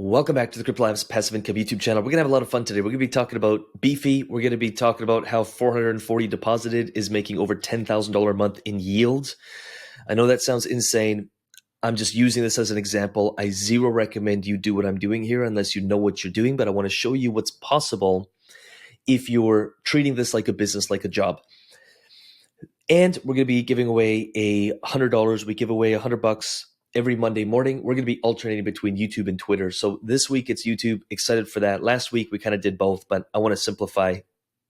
Welcome back to the CryptoLabs Passive Income YouTube channel. We're going to have a lot of fun today. We're going to be talking about Beefy. We're going to be talking about how 440 deposited is making over $10,000 a month in yield. I know that sounds insane. I'm just using this as an example. I zero recommend you do what I'm doing here unless you know what you're doing, but I want to show you what's possible if you're treating this like a business, like a job. And we're going to be giving away $100. We give away $100 every Monday morning. We're going to be alternating between YouTube and Twitter. So this week it's YouTube. Excited for that. Last week we kind of did both, but I want to simplify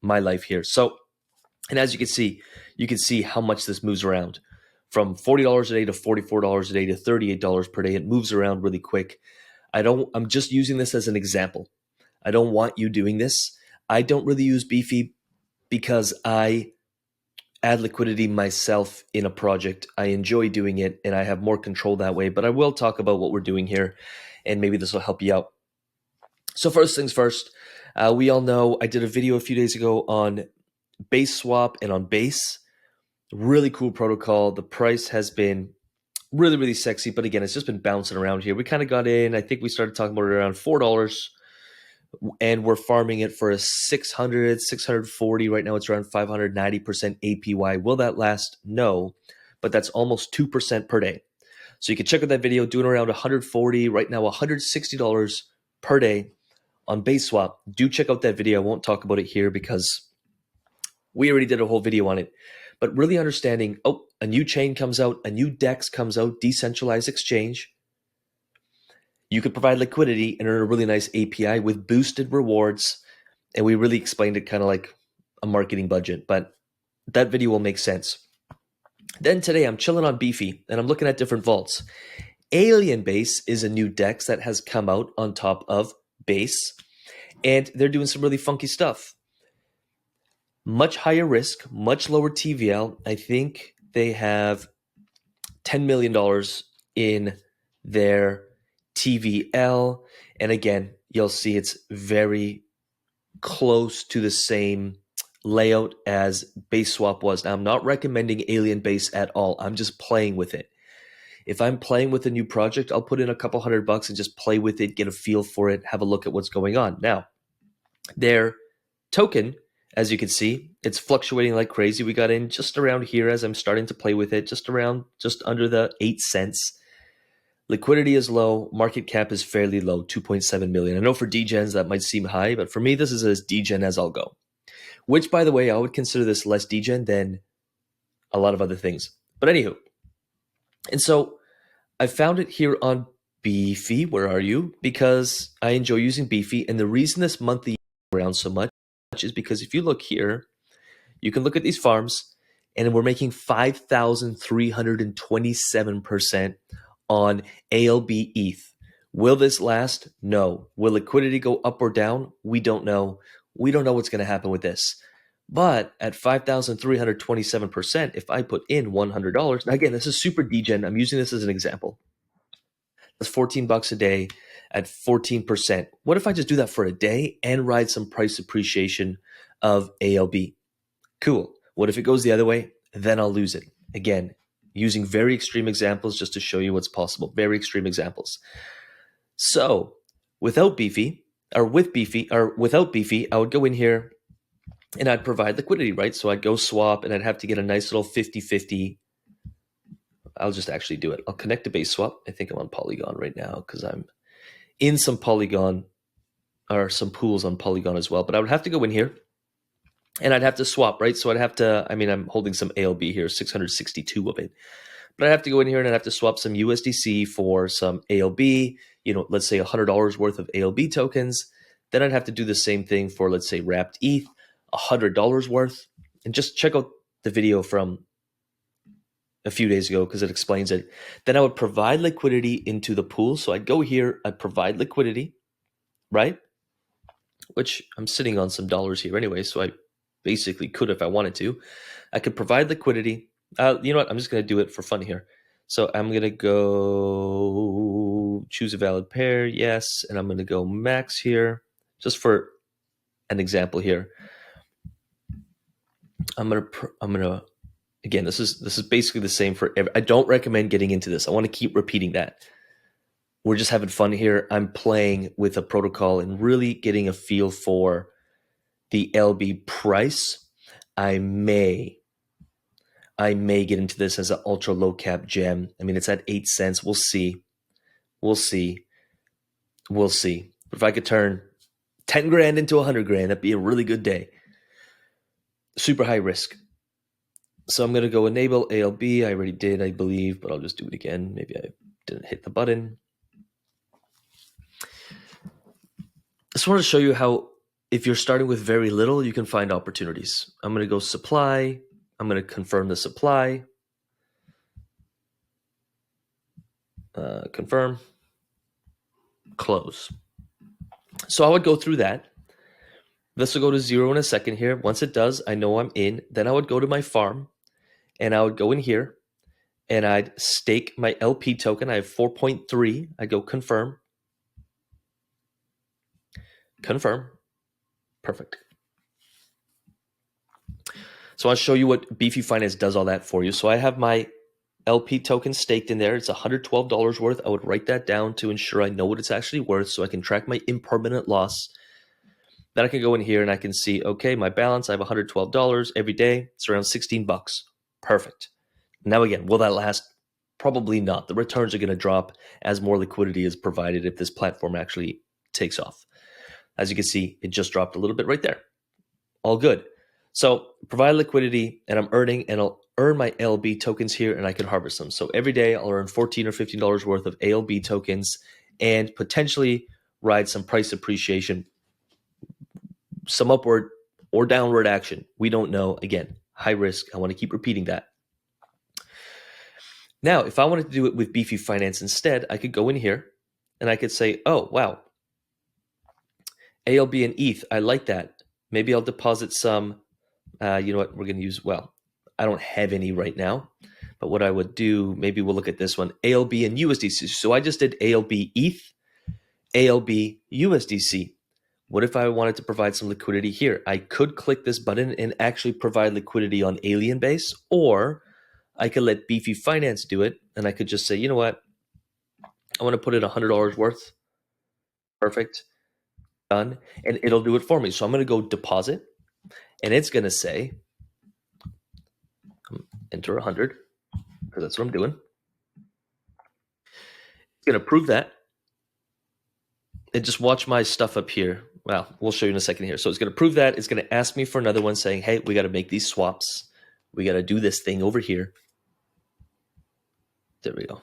my life here. So, and as you can see how much this moves around from $40 a day to $44 a day to $38 per day. It moves around really quick. I'm just using this as an example. I don't want you doing this. I don't really use Beefy because I add liquidity myself in a project. I enjoy doing it and I have more control that way, but I will talk about what we're doing here and maybe this will help you out. So first things first, we all know I did a video a few days ago on base swap and on base. Really cool protocol. The price has been really, really sexy, but again, it's just been bouncing around here. We kind of got in, I think we started talking about it around $4 and we're farming it for a 600, 640. Right now it's around 590% APY. Will that last? No, but that's almost 2% per day. So you can check out that video, doing around 140, right now $160 per day on base swap. Do check out that video. I won't talk about it here because we already did a whole video on it. But really understanding, oh, a new chain comes out, a new DEX comes out, decentralized exchange. You could provide liquidity and earn a really nice API with boosted rewards. And we really explained it kind of like a marketing budget, but that video will make sense. Then today I'm chilling on Beefy and I'm looking at different vaults. Alien Base is a new DEX that has come out on top of Base, and they're doing some really funky stuff. Much higher risk, much lower TVL. I think they have $10 million in their TVL. And again, you'll see it's very close to the same layout as base swap was. Now, I'm not recommending Alien Base at all. I'm just playing with it. If I'm playing with a new project, I'll put in a couple $100 and just play with it, get a feel for it, have a look at what's going on. Now, their token, as you can see, it's fluctuating like crazy. We got in just around here as I'm starting to play with it, just under the 8 cents. Liquidity is low. Market cap is fairly low, 2.7 million. I know for degens that might seem high, but for me, this is as degen as I'll go. Which, by the way, I would consider this less degen than a lot of other things. But anywho, and so I found it here on Beefy. Where are you? Because I enjoy using Beefy, and the reason this monthly around so much is because if you look here, you can look at these farms, and we're making 5,327% on ALB ETH. Will this last? No. Will liquidity go up or down? We don't know. We don't know what's going to happen with this. But at 5,327%, if I put in $100, now again, this is super degen. I'm using this as an example. That's $14 a day at 14%. What if I just do that for a day and ride some price appreciation of ALB? Cool. What if it goes the other way? Then I'll lose it. Again, using very extreme examples just to show you what's possible. Very extreme examples. So without Beefy, I would go in here and I'd provide liquidity, right? So I'd go swap and I'd have to get a nice little 50-50. I'll just actually do it. I'll connect to base swap. I think I'm on Polygon right now because I'm in some Polygon or some pools on Polygon as well. But I would have to go in here and I'd have to swap, right? So I'd have to, I'm holding some ALB here, 662 of it. But I'd have to go in here and I'd have to swap some USDC for some ALB, let's say $100 worth of ALB tokens. Then I'd have to do the same thing for, let's say, wrapped ETH, $100 worth. And just check out the video from a few days ago because it explains it. Then I would provide liquidity into the pool. So I'd go here, I'd provide liquidity, right? Which I'm sitting on some dollars here anyway, so I basically could if I wanted to. I could provide liquidity. You know what? I'm just going to do it for fun here. So I'm going to go choose a valid pair. Yes. And I'm going to go max here just for an example here. I'm going to, again, this is basically the same for every, I don't recommend getting into this. I want to keep repeating that. we're just having fun here. I'm playing with a protocol and really getting a feel for the LB price. I may get into this as an ultra low cap gem. I mean, it's at 8 cents. We'll see. We'll see. We'll see. If I could turn 10 grand into 100 grand, that'd be a really good day. Super high risk. So I'm going to go enable ALB. I already did, I believe, but I'll just do it again. Maybe I didn't hit the button. I just wanted to show you how if you're starting with very little, you can find opportunities. I'm going to go supply. I'm going to confirm the supply. Confirm. Close. So I would go through that. This will go to 0 in a second here. Once it does, I know I'm in. Then I would go to my farm and I would go in here and I'd stake my LP token. I have 4.3. I go confirm. Confirm. Perfect. So I'll show you what Beefy Finance does all that for you. So I have my LP token staked in there. It's $112 worth. I would write that down to ensure I know what it's actually worth so I can track my impermanent loss. Then I can go in here and I can see, okay, my balance, I have $112 every day. It's around 16 bucks. Perfect. Now again, will that last? Probably not. The returns are going to drop as more liquidity is provided if this platform actually takes off. As you can see, it just dropped a little bit right there. All good. So provide liquidity and I'm earning, and I'll earn my ALB tokens here and I can harvest them. So every day I'll earn $14 or $15 worth of ALB tokens and potentially ride some price appreciation, some upward or downward action. We don't know. Again, high risk. I want to keep repeating that. Now, if I wanted to do it with Beefy Finance instead, I could go in here and I could say, oh, wow, ALB and ETH, I like that. Maybe I'll deposit some, you know what, we're going to use, well, I don't have any right now, but what I would do, maybe we'll look at this one, ALB and USDC. So I just did ALB ETH, ALB USDC. What if I wanted to provide some liquidity here? I could click this button and actually provide liquidity on Alien Base, or I could let Beefy Finance do it, and I could just say, you know what, I want to put in $100 worth. Perfect. Done. And it'll do it for me. So I'm going to go deposit, and it's going to say, enter 100, because that's what I'm doing. It's going to prove that. And just watch my stuff up here. Well, we'll show you in a second here. So it's going to prove that. It's going to ask me for another one saying, hey, we got to make these swaps. We got to do this thing over here. There we go.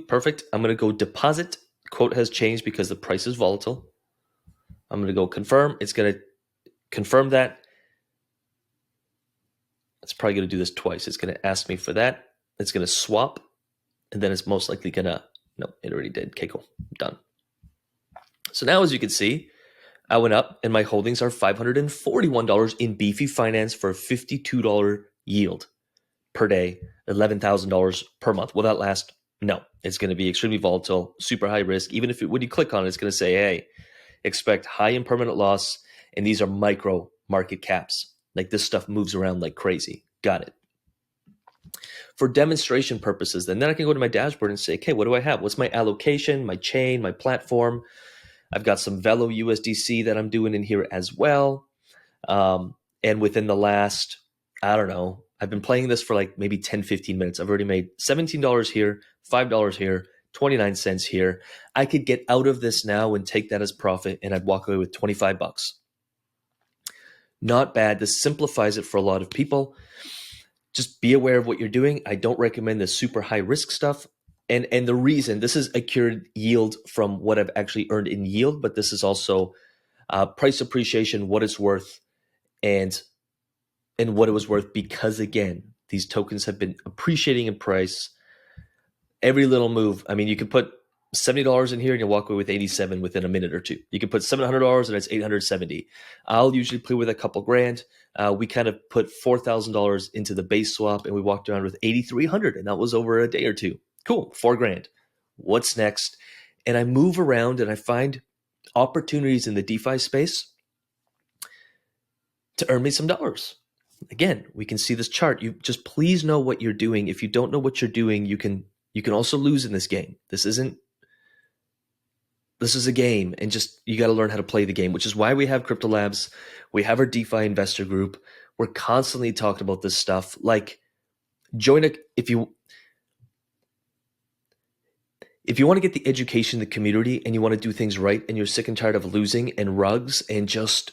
Perfect. I'm going to go deposit. Quote has changed because the price is volatile. I'm going to go confirm. It's going to confirm that. It's probably going to do this twice. It's going to ask me for that. It's going to swap. And then it's most likely going to, no, it already did. Okay, cool. Done. So now, as you can see, I went up and my holdings are $541 in Beefy Finance for a $52 yield per day, $11,000 per month. Will that last? No, it's going to be extremely volatile, super high risk. Even if when you click on it, it's going to say, hey, expect high impermanent loss. And these are micro market caps. Like this stuff moves around like crazy. Got it. For demonstration purposes, then I can go to my dashboard and say, okay, what do I have? What's my allocation, my chain, my platform? I've got some Velo USDC that I'm doing in here as well. And within the last, I don't know, I've been playing this for like maybe 10, 15 minutes. I've already made $17 here, $5 here, 29 cents here. I could get out of this now and take that as profit, and I'd walk away with 25 bucks. Not bad. This simplifies it for a lot of people. Just be aware of what you're doing. I don't recommend the super high risk stuff. And the reason, this is accrued yield from what I've actually earned in yield, but this is also price appreciation, what it's worth, and what it was worth, because again, these tokens have been appreciating in price. Every little move. I mean, you could put $70 in here and you'll walk away with 87 within a minute or two. You can put $700 and it's 870. I'll usually play with a couple grand. We kind of put $4,000 into the base swap and we walked around with 8,300, and that was over a day or two. Cool, 4 grand. What's next? And I move around and I find opportunities in the DeFi space to earn me some dollars. Again, we can see this chart. You just please know what you're doing. If you don't know what you're doing, you can also lose in this game. This is a game, and just you got to learn how to play the game, which is why we have CryptoLabs. We have our DeFi investor group. We're constantly talking about this stuff. Like, join a if you want to get the education, the community, and you want to do things right, and you're sick and tired of losing and rugs and just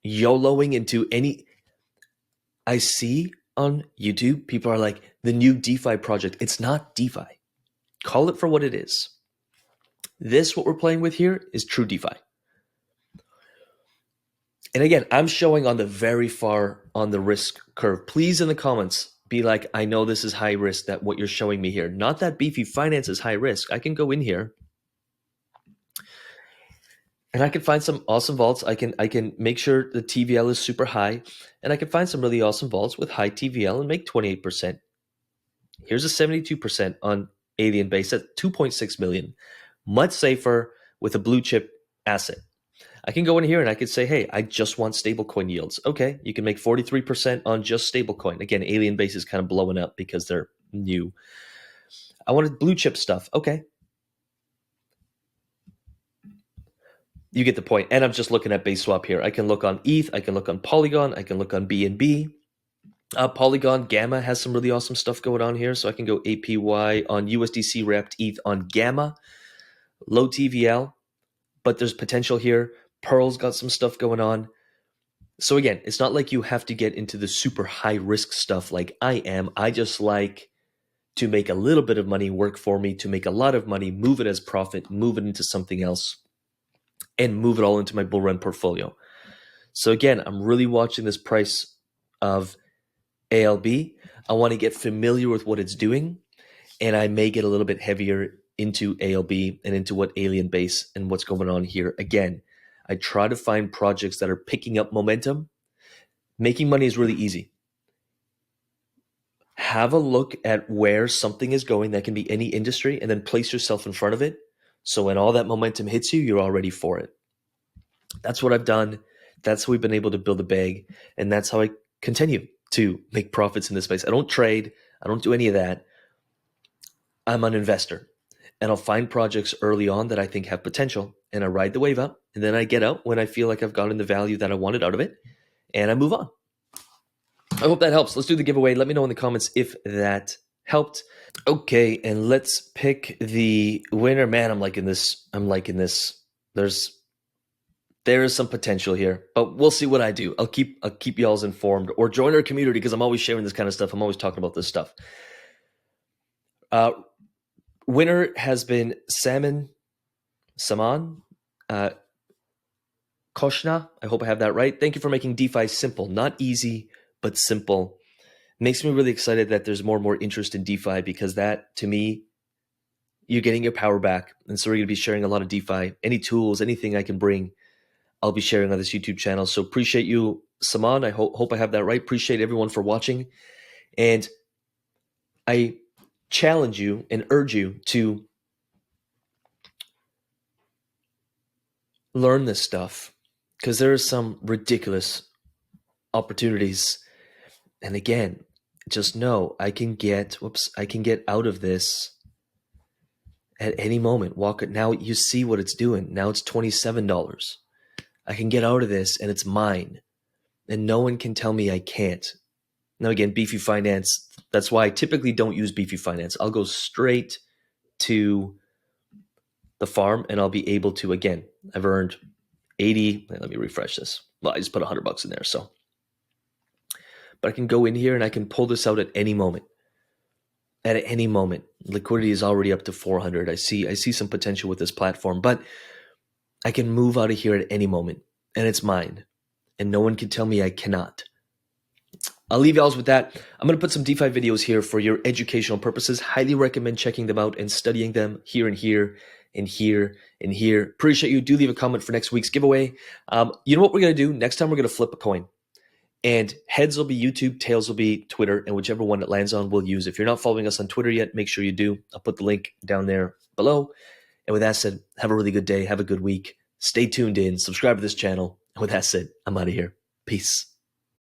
YOLOing into any. I see on YouTube, people are like, the new DeFi project. It's not DeFi. Call it for what it is. This, what we're playing with here, is true DeFi. And again, I'm showing on the very far on the risk curve. Please, in the comments, be like, I know this is high risk, that what you're showing me here. Not that Beefy Finance is high risk. I can go in here and I can find some awesome vaults. I can make sure the TVL is super high, and I can find some really awesome vaults with high TVL and make 28%. Here's a 72% on Alien Base at 2.6 million. Much safer with a blue chip asset. I can go in here and I could say, hey, I just want stablecoin yields. Okay, you can make 43% on just stablecoin. Again, Alien Base is kind of blowing up because they're new. I wanted blue chip stuff. Okay. You get the point. And I'm just looking at base swap here. I can look on ETH. I can look on Polygon. I can look on BNB. Polygon Gamma has some really awesome stuff going on here. So I can go APY on USDC wrapped ETH on Gamma. Low TVL, but there's potential here. Pearl's got some stuff going on. So again, it's not like you have to get into the super high risk stuff like I am. I just like to make a little bit of money work for me, to make a lot of money, move it as profit, move it into something else, and move it all into my bull run portfolio. So again, I'm really watching this price of ALB. I want to get familiar with what it's doing, and I may get a little bit heavier into ALB and into what Alien Base and what's going on here. Again, I try to find projects that are picking up momentum. Making money is really easy. Have a look at where something is going. That can be any industry, and then place yourself in front of it. So when all that momentum hits you, you're all ready for it. That's what I've done. That's how we've been able to build a bag, and that's how I continue to make profits in this space. I don't trade. I don't do any of that. I'm an investor, and I'll find projects early on that I think have potential, and I ride the wave up, and then I get out when I feel like I've gotten the value that I wanted out of it, and I move on. I hope that helps. Let's do the giveaway. Let me know in the comments if that helped. Okay, and let's pick the winner. Man, I'm liking this. There is some potential here, but we'll see what I do. I'll keep y'all informed, or join our community, because I'm always sharing this kind of stuff. I'm always talking about this stuff. Winner has been Saman Koshna. I hope I have that right. Thank you for making DeFi simple, not easy, but simple. Makes me really excited that there's more and more interest in DeFi, because that, to me, you're getting your power back. And so we're going to be sharing a lot of DeFi. Any tools, anything I can bring, I'll be sharing on this YouTube channel. So appreciate you, Saman. I hope I have that right. Appreciate everyone for watching. And I challenge you and urge you to learn this stuff, because there are some ridiculous opportunities. And again, just know I can get out of this at any moment. Now you see what it's doing. Now it's $27. I can get out of this and it's mine. And no one can tell me I can't. Now again, Beefy Finance, that's why I typically don't use Beefy Finance. I'll go straight to the farm, and I'll be able to, again, I've earned 80. Let me refresh this. Well, I just put $100 in there. So, but I can go in here and I can pull this out at any moment. At any moment. Liquidity is already up to 400. I see some potential with this platform, but I can move out of here at any moment, and it's mine. And no one can tell me I cannot. I'll leave y'all with that. I'm going to put some DeFi videos here for your educational purposes. Highly recommend checking them out and studying them here and here and here and here. Appreciate you. Do leave a comment for next week's giveaway. You know what we're going to do? Next time we're going to flip a coin. And heads will be YouTube, tails will be Twitter, and whichever one it lands on, we'll use. If you're not following us on Twitter yet, make sure you do. I'll put the link down there below. And with that said, have a really good day. Have a good week. Stay tuned in. Subscribe to this channel. And with that said, I'm out of here. Peace.